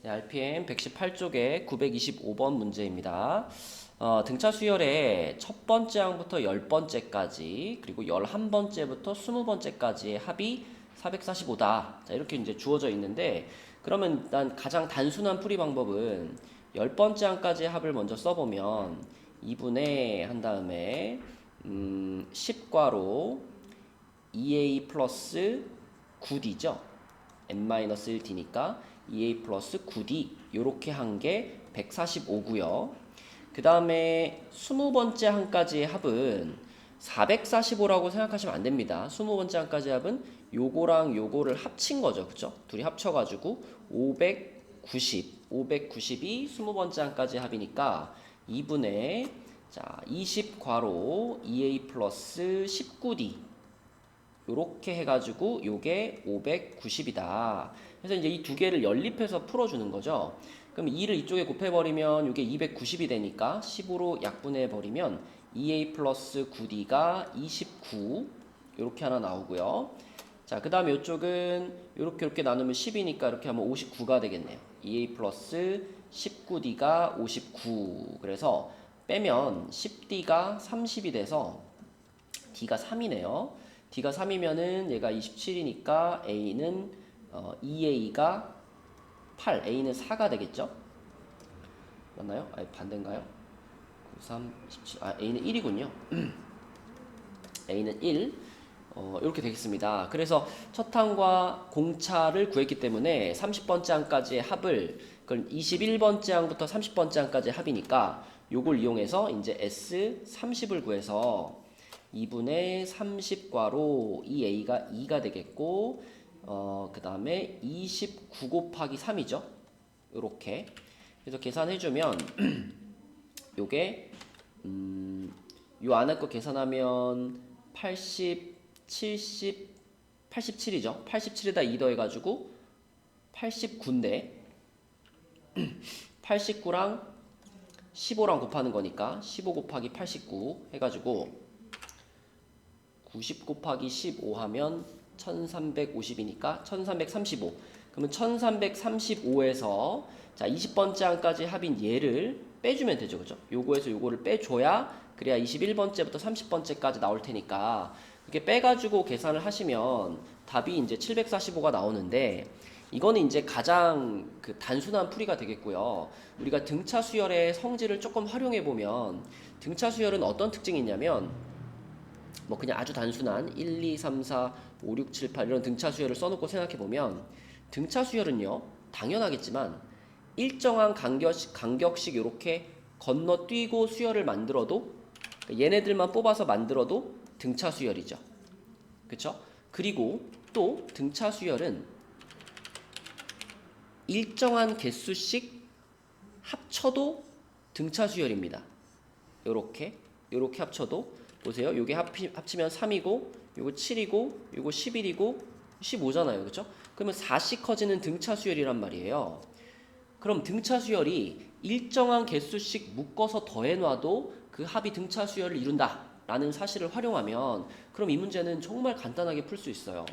네, RPM 118쪽의 925번 문제입니다. 등차 수열의 첫 번째 항부터 10번째까지 그리고 11번째부터 20번째까지의 합이 445다. 자, 이렇게 이제 주어져 있는데 그러면 일단 가장 단순한 풀이 방법은 10번째 항까지의 합을 먼저 써보면 2분의 한 다음에 10괄호 2a 플러스 9d죠. n-1d니까 2a 플러스 9d 요렇게 한 게 145고요. 그 다음에 20번째 항까지의 합은 445라고 생각하시면 안 됩니다. 20번째 항까지 합은 요거랑 요거를 합친 거죠. 그쵸? 둘이 합쳐가지고 590이 20번째 항까지 합이니까 2분의 자 20 괄호 2a 플러스 19d 요렇게 해가지고 요게 590이다. 그래서 이제 이 두 개를 연립해서 풀어주는 거죠. 그럼 2를 이쪽에 곱해버리면 요게 290이 되니까 10으로 약분해버리면 2a 플러스 9d가 29 요렇게 하나 나오고요. 자, 그 다음에 이쪽은 요렇게 나누면 10이니까 이렇게 하면 59가 되겠네요. 2a 플러스 19d가 59. 그래서 빼면 10d가 30이 돼서 d가 3이네요. d가 3이면은 얘가 27이니까 a는 2a가 8, a는 4가 되겠죠? 맞나요? 아니 반대인가요? 9, 3, 17, a는 1이군요. a는 1. 이렇게 되겠습니다. 그래서 첫 항과 공차를 구했기 때문에 30번째 항까지의 합을 그걸 21번째 항부터 30번째 항까지의 합이니까 요걸 이용해서 이제 S30을 구해서 2분의 30괄호 2a가 2가 되겠고 그 다음에 29 곱하기 3이죠. 요렇게 그래서 계산해주면 요게 요 안에 거 계산하면 80, 70, 87이죠. 87에다 2 더해가지고 89인데 89랑 15랑 곱하는 거니까 15 곱하기 89 해가지고 90 곱하기 15 하면 1350이니까 1335. 그러면 1335에서 자 20번째 항까지 합인 얘를 빼주면 되죠. 그죠? 요거에서 요거를 빼줘야 그래야 21번째부터 30번째까지 나올 테니까 이렇게 빼가지고 계산을 하시면 답이 이제 745가 나오는데 이거는 이제 가장 그 단순한 풀이가 되겠고요. 우리가 등차 수열의 성질을 조금 활용해 보면 등차 수열은 어떤 특징이 있냐면 뭐 그냥 아주 단순한 1, 2, 3, 4, 5, 6, 7, 8 이런 등차 수열을 써놓고 생각해보면 등차 수열은요 당연하겠지만 일정한 간격씩 이렇게 건너뛰고 수열을 만들어도 얘네들만 뽑아서 만들어도 등차 수열이죠. 그쵸? 그리고 또 등차 수열은 일정한 개수씩 합쳐도 등차 수열입니다. 요렇게 합쳐도 보세요. 요게 합치면 3이고 요거 7이고 요거 11이고 15잖아요. 그렇죠? 그러면 4씩 커지는 등차 수열이란 말이에요. 그럼 등차 수열이 일정한 개수씩 묶어서 더해 놔도 그 합이 등차 수열을 이룬다 라는 사실을 활용하면 그럼 이 문제는 정말 간단하게 풀 수 있어요.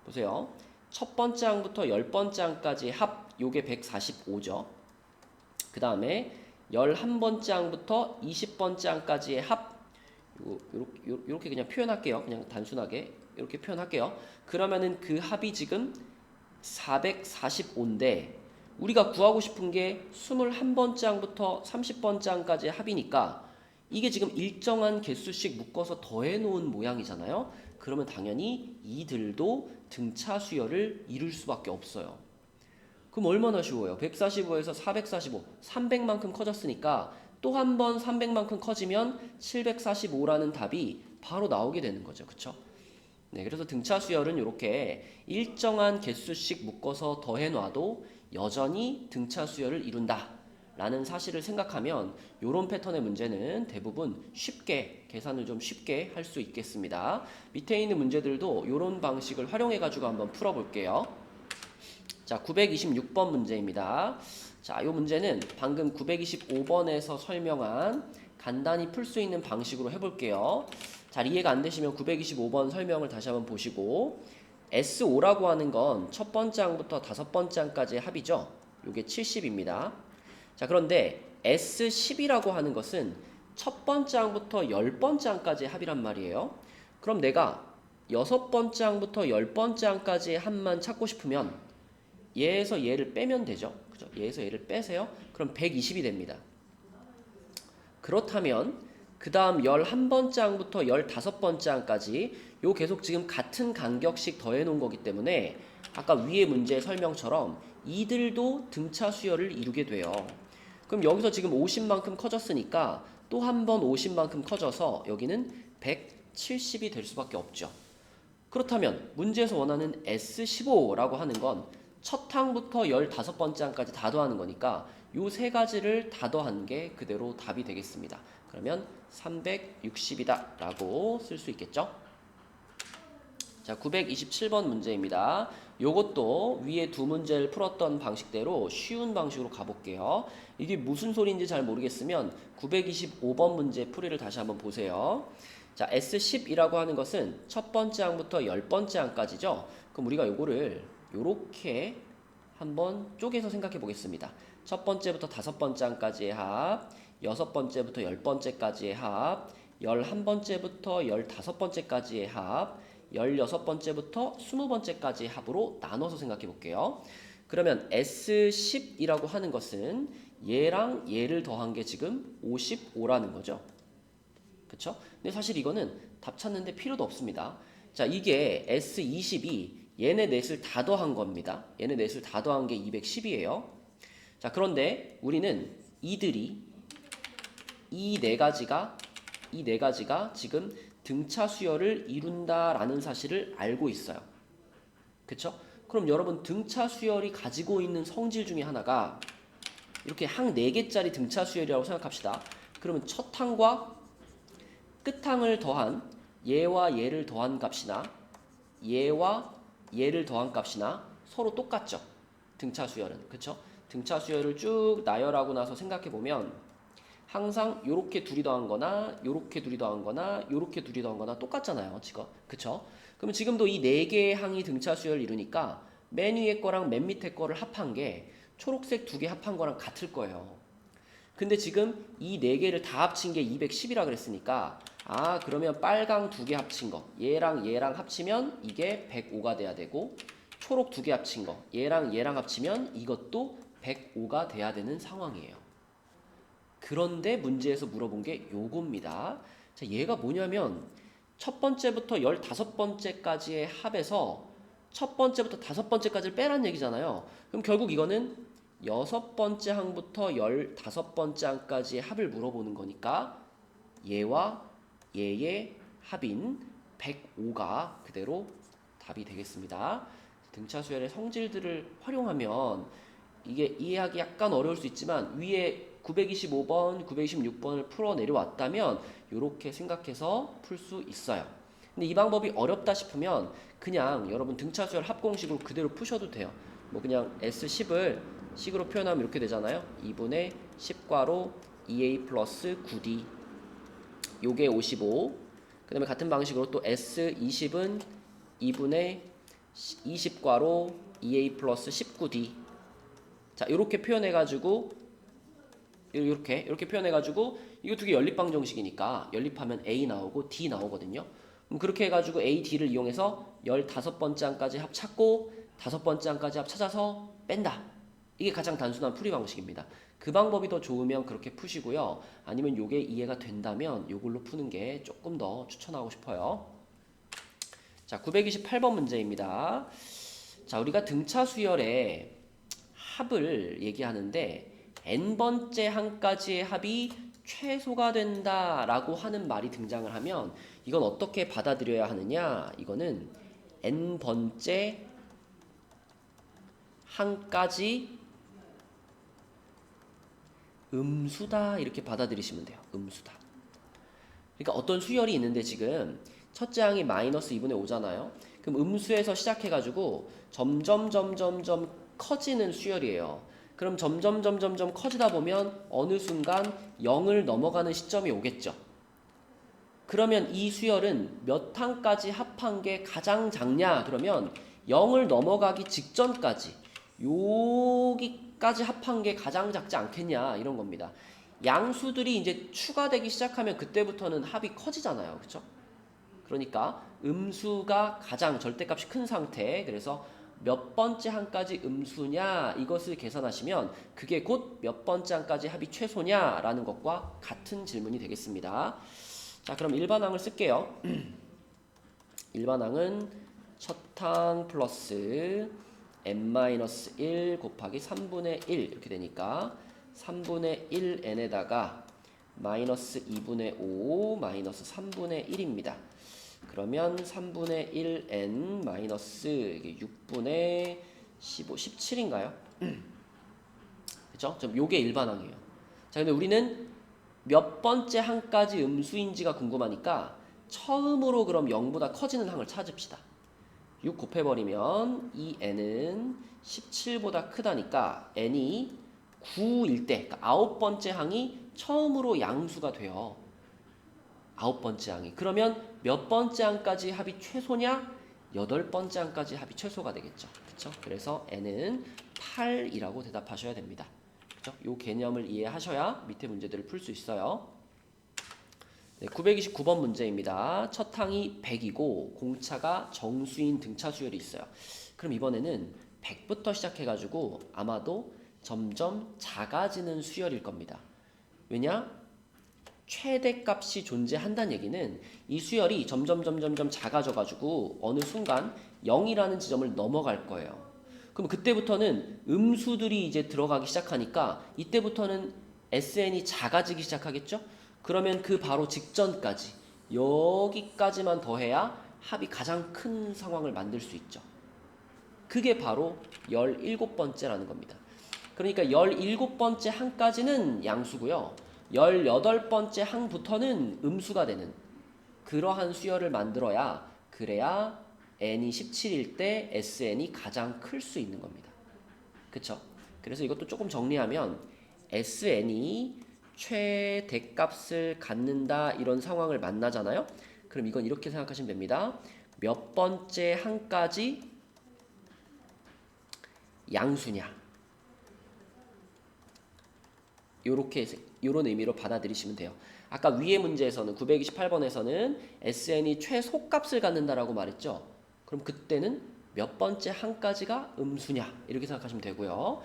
보세요. 첫 번째 항부터 10번째 항까지 합 요게 145죠. 그 다음에 11번째 항부터 20번째 항까지의 합 요렇게 그냥 표현할게요. 그냥 단순하게 이렇게 표현할게요. 그러면은 그 합이 지금 445인데 우리가 구하고 싶은 게 21번째 항부터 30번째 항까지의 합이니까 이게 지금 일정한 개수씩 묶어서 더해 놓은 모양이잖아요. 그러면 당연히 이들도 등차 수열을 이룰 수밖에 없어요. 그럼 얼마나 쉬워요? 145에서 445, 300만큼 커졌으니까 또 한 번 300만큼 커지면 745라는 답이 바로 나오게 되는 거죠. 그쵸? 네, 그래서 등차 수열은 이렇게 일정한 개수씩 묶어서 더해 놔도 여전히 등차 수열을 이룬다 라는 사실을 생각하면 이런 패턴의 문제는 대부분 쉽게 계산을 좀 쉽게 할 수 있겠습니다. 밑에 있는 문제들도 이런 방식을 활용해 가지고 한번 풀어 볼게요. 자, 926번 문제입니다. 자, 이 문제는 방금 925번에서 설명한 간단히 풀 수 있는 방식으로 해볼게요. 잘 이해가 안 되시면 925번 설명을 다시 한번 보시고 S5라고 하는 건 첫 번째 항부터 다섯 번째 항까지의 합이죠. 요게 70입니다. 자, 그런데 S10이라고 하는 것은 첫 번째 항부터 10번째 항까지의 합이란 말이에요. 그럼 내가 6번째 항부터 10번째 항까지의 합만 찾고 싶으면 얘에서 얘를 빼면 되죠. 그죠? 얘에서 얘를 빼세요. 그럼 120이 됩니다. 그렇다면 그 다음 11번째 항부터 15번째 항까지 요 계속 지금 같은 간격씩 더해 놓은 거기 때문에 아까 위의 문제의 설명처럼 이들도 등차 수열을 이루게 돼요. 그럼 여기서 지금 50만큼 커졌으니까 또 한 번 50만큼 커져서 여기는 170이 될 수밖에 없죠. 그렇다면 문제에서 원하는 S15라고 하는 건 첫 항부터 15번째 항까지 다 더하는 거니까 요 세 가지를 다 더한 게 그대로 답이 되겠습니다. 그러면 360이다 라고 쓸 수 있겠죠. 자, 927번 문제입니다. 요것도 위에 두 문제를 풀었던 방식대로 쉬운 방식으로 가볼게요. 이게 무슨 소리인지 잘 모르겠으면 925번 문제 풀이를 다시 한번 보세요. 자, S10이라고 하는 것은 첫 번째 항부터 10번째 항까지죠. 그럼 우리가 요거를 요렇게 한번 쪼개서 생각해 보겠습니다. 첫 번째부터 5번째 항까지의 합, 6번째부터 10번째까지의 합, 11번째부터 15번째까지의 합, 16번째부터 20번째까지의 합으로 나눠서 생각해 볼게요. 그러면 S10이라고 하는 것은 얘랑 얘를 더한 게 지금 55라는 거죠. 그쵸? 근데 사실 이거는 답 찾는데 필요도 없습니다. 자, 이게 S20이 얘네 넷을 다 더한 겁니다. 얘네 넷을 다 더한 게 210이에요. 자, 그런데 우리는 이들이 이 네 가지가 지금 등차 수열을 이룬다라는 사실을 알고 있어요. 그쵸? 그럼 여러분 등차 수열이 가지고 있는 성질 중에 하나가 이렇게 항 4개짜리 등차 수열이라고 생각합시다. 그러면 첫 항과 끝 항을 더한 얘와 얘를 더한 값이나 얘와 얘를 더한 값이나 서로 똑같죠. 등차 수열은. 그쵸? 등차 수열을 쭉 나열하고 나서 생각해 보면 항상 요렇게 둘이 더한 거나 요렇게 둘이 더한 거나 요렇게 둘이 더한 거나 똑같잖아요. 지금. 그쵸? 그러면 지금도 이 4개의 항이 등차 수열을 이루니까 맨 위에 거랑 맨 밑에 거를 합한 게 초록색 2개 합한 거랑 같을 거예요. 근데 지금 이 4개를 다 합친 게 210이라 그랬으니까 그러면 빨강 2개 합친 거 얘랑 얘랑 합치면 이게 105가 돼야 되고 초록 2개 합친 거 얘랑 얘랑 합치면 이것도 105가 돼야 되는 상황이에요. 그런데 문제에서 물어본 게 요겁니다. 자, 얘가 뭐냐면 첫 번째부터 15번째까지의 합에서 첫 번째부터 5번째까지를 빼란 얘기잖아요. 그럼 결국 이거는 6번째 항부터 15번째 항까지의 합을 물어보는 거니까 얘와 얘의 합인 105가 그대로 답이 되겠습니다. 등차 수열의 성질들을 활용하면 이게 이해하기 약간 어려울 수 있지만 위에 925번, 926번을 풀어 내려왔다면 이렇게 생각해서 풀 수 있어요. 근데 이 방법이 어렵다 싶으면 그냥 여러분 등차 수열 합공식으로 그대로 푸셔도 돼요. 뭐 그냥 S10을 식으로 표현하면 이렇게 되잖아요. 2분의 10괄호 2a 플러스 9d 요게 55. 그 다음에 같은 방식으로 또 S20은 2분의 20괄호 2a 플러스 19d. 자, 이렇게 표현해가지고 이렇게 표현해가지고 이거 두 개 연립방정식이니까 연립하면 a 나오고 d 나오거든요. 그럼 그렇게 해가지고 a, d를 이용해서 15번째 항까지 합 찾고 5번째 항까지 합 찾아서 뺀다. 이게 가장 단순한 풀이 방식입니다. 그 방법이 더 좋으면 그렇게 푸시고요. 아니면 요게 이해가 된다면 요걸로 푸는 게 조금 더 추천하고 싶어요. 자, 928번 문제입니다. 자, 우리가 등차 수열의 합을 얘기하는데 n번째 항까지의 합이 최소가 된다라고 하는 말이 등장을 하면 이건 어떻게 받아들여야 하느냐? 이거는 n번째 항까지 음수다 이렇게 받아들이시면 돼요. 음수다. 그러니까 어떤 수열이 있는데 지금 첫째 항이 마이너스 2분의 5잖아요. 그럼 음수에서 시작해가지고 점점 커지는 수열이에요. 그럼 점점 커지다 보면 어느 순간 0을 넘어가는 시점이 오겠죠. 그러면 이 수열은 몇 항까지 합한 게 가장 작냐? 그러면 0을 넘어가기 직전까지 여기까지 까지 합한 게 가장 작지 않겠냐 이런 겁니다. 양수들이 이제 추가되기 시작하면 그때부터는 합이 커지잖아요. 그렇죠? 그러니까 음수가 가장 절대값이 큰 상태, 그래서 몇 번째 항까지 음수냐 이것을 계산하시면 그게 곧 몇 번째 항까지 합이 최소냐라는 것과 같은 질문이 되겠습니다. 자, 그럼 일반항을 쓸게요. 일반항은 첫 항 플러스 n-1 곱하기 3분의 1 이렇게 되니까 3분의 1n에다가 마이너스 2분의 5 마이너스 3분의 1입니다. 그러면 3분의 1n 마이너스 6분의 15, 17인가요? 그죠? 좀 요게 일반항이에요. 자, 근데 우리는 몇 번째 항까지 음수인지가 궁금하니까 처음으로 그럼 0보다 커지는 항을 찾읍시다. 6 곱해버리면 이 n은 17보다 크다니까 n이 9일 때, 그러니까 9번째 항이 처음으로 양수가 돼요. 9번째 항이. 그러면 몇 번째 항까지 합이 최소냐? 8번째 항까지 합이 최소가 되겠죠. 그렇죠? 그래서 n은 8이라고 대답하셔야 됩니다. 그렇죠? 이 개념을 이해하셔야 밑에 문제들을 풀 수 있어요. 네, 929번 문제입니다. 첫 항이 100이고 공차가 정수인 등차 수열이 있어요. 그럼 이번에는 100부터 시작해가지고 아마도 점점 작아지는 수열일 겁니다. 왜냐? 최대값이 존재한다는 얘기는 이 수열이 점점 작아져가지고 어느 순간 0이라는 지점을 넘어갈 거예요. 그럼 그때부터는 음수들이 이제 들어가기 시작하니까 이때부터는 SN이 작아지기 시작하겠죠? 그러면 그 바로 직전까지 여기까지만 더해야 합이 가장 큰 상황을 만들 수 있죠. 그게 바로 17번째라는 겁니다. 그러니까 17번째 항까지는 양수고요. 18번째 항부터는 음수가 되는 그러한 수열을 만들어야 그래야 n이 17일 때 SN이 가장 클 수 있는 겁니다. 그쵸? 그래서 이것도 조금 정리하면 SN이 최대값을 갖는다 이런 상황을 만나잖아요. 그럼 이건 이렇게 생각하시면 됩니다. 몇 번째 항까지 양수냐 요런 의미로 받아들이시면 돼요. 아까 위의 문제에서는 928번에서는 SN이 최소값을 갖는다라고 말했죠. 그럼 그때는 몇 번째 항까지가 음수냐 이렇게 생각하시면 되고요.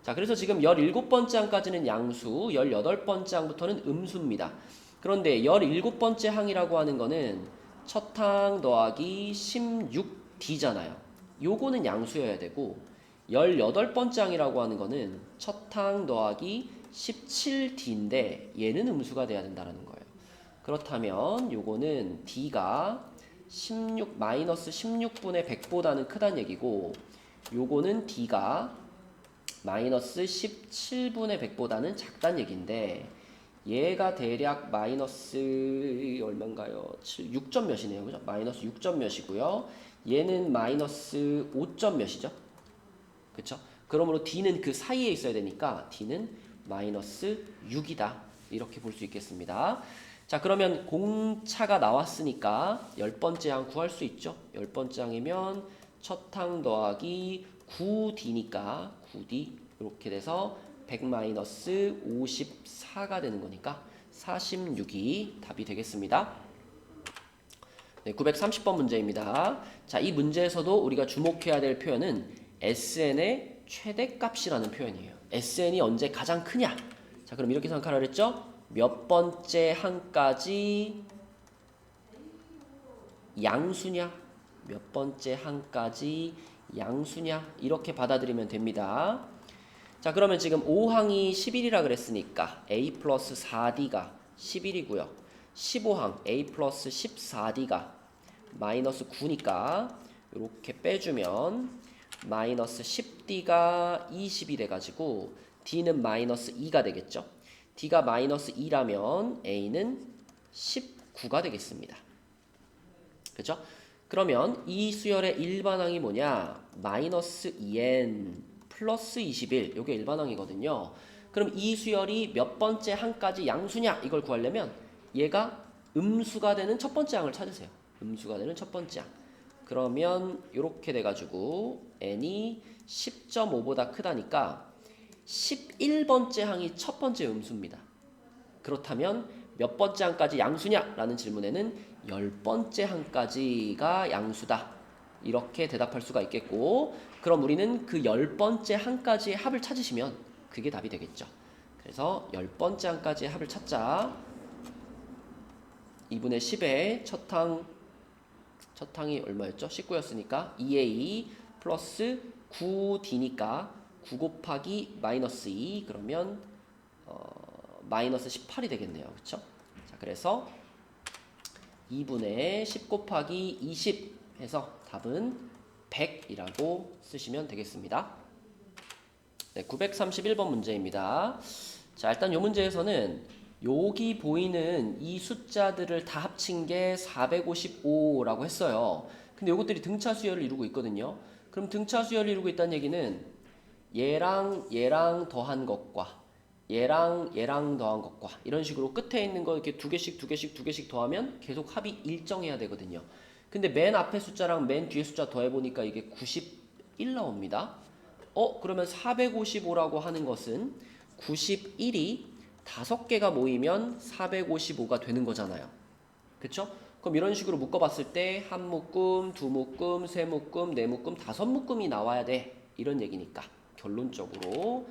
자, 그래서 지금 17번째 항까지는 양수, 18번째 항부터는 음수입니다. 그런데 17번째 항이라고 하는 거는 첫 항 더하기 16D잖아요. 요거는 양수여야 되고 18번째 항이라고 하는 거는 첫 항 더하기 17D인데 얘는 음수가 돼야 된다는 거예요. 그렇다면 요거는 D가 16 마이너스 16분의 100보다는 크다는 얘기고 요거는 D가 마이너스 17분의 100보다는 작다는 얘기인데 얘가 대략 마이너스 얼마인가요? 6점 몇이네요. 그죠? 마이너스 6점 몇이고요. 얘는 마이너스 5점 몇이죠? 그쵸? 그러므로 D는 그 사이에 있어야 되니까 D는 마이너스 6이다. 이렇게 볼 수 있겠습니다. 자, 그러면 공차가 나왔으니까 10번째 항 구할 수 있죠? 10번째 항이면 첫 항 더하기 9D니까 9D 이렇게 돼서 100 마이너스 54가 되는 거니까 46이 답이 되겠습니다. 네, 930번 문제입니다. 자, 이 문제에서도 우리가 주목해야 될 표현은 SN의 최대값이라는 표현이에요. SN이 언제 가장 크냐? 자, 그럼 이렇게 생각하라 그랬죠? 몇 번째 항까지 양수냐? 몇 번째 항까지 양수냐? 이렇게 받아들이면 됩니다. 자, 그러면 지금 5항이 11이라 그랬으니까 A 플러스 4D가 11이고요. 15항 A 플러스 14D가 마이너스 9니까 이렇게 빼주면 마이너스 10D가 20이 돼가지고 D는 마이너스 2가 되겠죠. D가 마이너스 2라면 A는 19가 되겠습니다. 그죠? 그러면 이 수열의 일반항이 뭐냐? 마이너스 2n 플러스 21 이게 일반항이거든요. 그럼 이 수열이 몇 번째 항까지 양수냐? 이걸 구하려면 얘가 음수가 되는 첫 번째 항을 찾으세요. 음수가 되는 첫 번째 항. 그러면 이렇게 돼가지고 n이 10.5보다 크다니까 11번째 항이 첫 번째 음수입니다. 그렇다면 몇 번째 항까지 양수냐? 라는 질문에는 10번째 항까지가 양수다. 이렇게 대답할 수가 있겠고, 그럼 우리는 그 10번째 항까지의 합을 찾으시면 그게 답이 되겠죠. 그래서 10번째 항까지의 합을 찾자. 2분의 10에 첫 항이 얼마였죠? 19였으니까 2a 플러스 9d니까 9 곱하기 마이너스 2 그러면 마이너스 18이 되겠네요. 그렇죠? 자, 그래서 2분의 10 곱하기 20 해서 답은 100이라고 쓰시면 되겠습니다. 네, 931번 문제입니다. 자, 일단 이 문제에서는 여기 보이는 이 숫자들을 다 합친 게 455라고 했어요. 근데 이것들이 등차 수열을 이루고 있거든요. 그럼 등차 수열을 이루고 있다는 얘기는 얘랑 더한 것과 얘랑 더한 것과 이런 식으로 끝에 있는 거 이렇게 두 개씩 더하면 계속 합이 일정해야 되거든요. 근데 맨 앞에 숫자랑 맨 뒤에 숫자 더해보니까 이게 91 나옵니다. 그러면 455라고 하는 것은 91이 5개가 모이면 455가 되는 거잖아요. 그쵸? 그럼 이런 식으로 묶어봤을 때 한 묶음, 두 묶음, 세 묶음, 네 묶음, 5묶음이 나와야 돼. 이런 얘기니까 결론적으로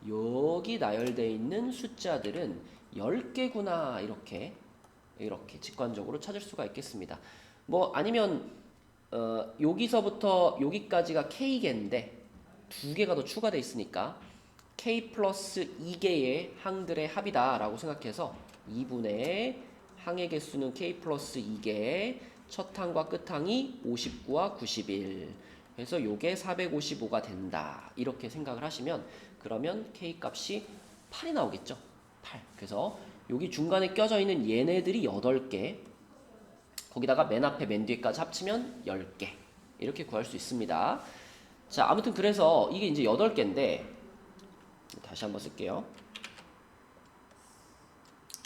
여기 나열되어 있는 숫자들은 10개구나 이렇게 직관적으로 찾을 수가 있겠습니다. 뭐 아니면 여기서부터 여기까지가 K개인데 2개가 더 추가되어 있으니까 K 플러스 2개의 항들의 합이다 라고 생각해서 2분의 항의 개수는 K 플러스 2개, 첫 항과 끝 항이 59와 91. 그래서 요게 455가 된다. 이렇게 생각을 하시면 그러면 K 값이 8이 나오겠죠. 8. 그래서 여기 중간에 껴져 있는 얘네들이 8개. 거기다가 맨 앞에 맨 뒤에까지 합치면 10개. 이렇게 구할 수 있습니다. 자, 아무튼 그래서 이게 이제 8개인데 다시 한번 쓸게요.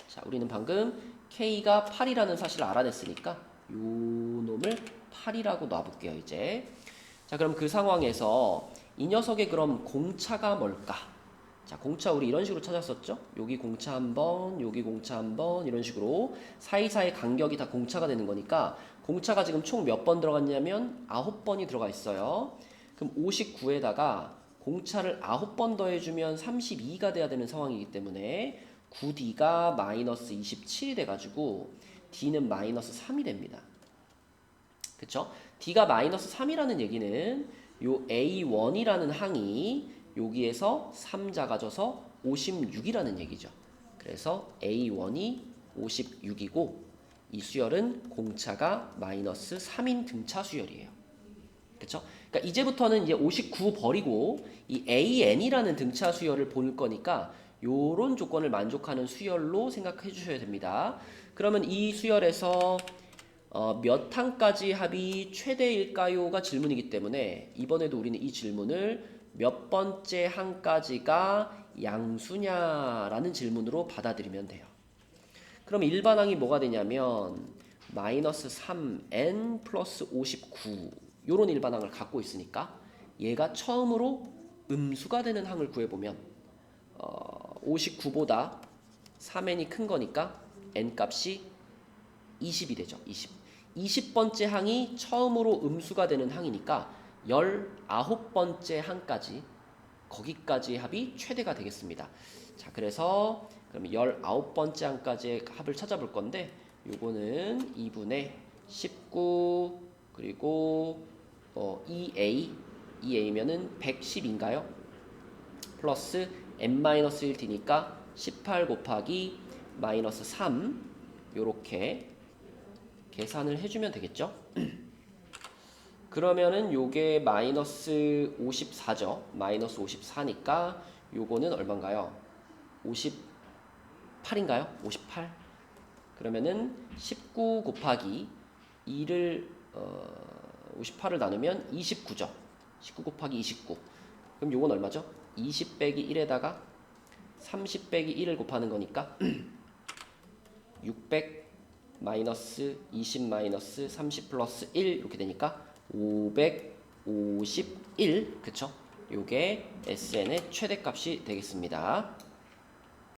자, 우리는 방금 K가 8이라는 사실을 알아냈으니까 요 놈을 8이라고 놔볼게요, 이제. 자, 그럼 그 상황에서 이 녀석의 그럼 공차가 뭘까? 자, 공차 우리 이런 식으로 찾았었죠? 여기 공차 한 번, 여기 공차 한 번, 이런 식으로 사이사이 간격이 다 공차가 되는 거니까 공차가 지금 총 몇 번 들어갔냐면 9번이 들어가 있어요. 그럼 59에다가 공차를 9번 더해주면 32가 돼야 되는 상황이기 때문에 9D가 마이너스 27이 돼가지고 D는 마이너스 3이 됩니다. 그쵸? D가 마이너스 3이라는 얘기는 요 A1이라는 항이 여기에서 3 작아져서 56이라는 얘기죠. 그래서 A1이 56이고 이 수열은 공차가 마이너스 3인 등차 수열이에요. 그쵸? 그러니까 이제부터는 이제 59 버리고 이 AN이라는 등차 수열을 볼 거니까 요런 조건을 만족하는 수열로 생각해 주셔야 됩니다. 그러면 이 수열에서 몇 항까지 합이 최대일까요?가 질문이기 때문에 이번에도 우리는 이 질문을 몇 번째 항까지가 양수냐라는 질문으로 받아들이면 돼요. 그럼 일반항이 뭐가 되냐면 마이너스 3n 플러스 59 요런 일반항을 갖고 있으니까 얘가 처음으로 음수가 되는 항을 구해보면 59보다 3n이 큰 거니까 n 값이 20이 되죠. 20번째 항이 처음으로 음수가 되는 항이니까 19번째 항까지 거기까지의 합이 최대가 되겠습니다. 자, 그래서 그럼 19번째 항까지의 합을 찾아볼 건데 요거는 2분의 19 그리고 2A면은 110인가요? 플러스 n-1D니까 18 곱하기 마이너스 3 요렇게 계산을 해주면 되겠죠? 그러면은 요게 마이너스 54죠. 마이너스 54니까 요거는 얼마인가요? 58인가요? 58? 그러면은 19 곱하기 2를 58을 나누면 29죠. 19 곱하기 29. 그럼 요건 얼마죠? 20 빼기 1에다가 30 빼기 1을 곱하는 거니까 600 마이너스 20 마이너스 30 플러스 1 이렇게 되니까 551 그쵸? 요게 SN의 최대값이 되겠습니다.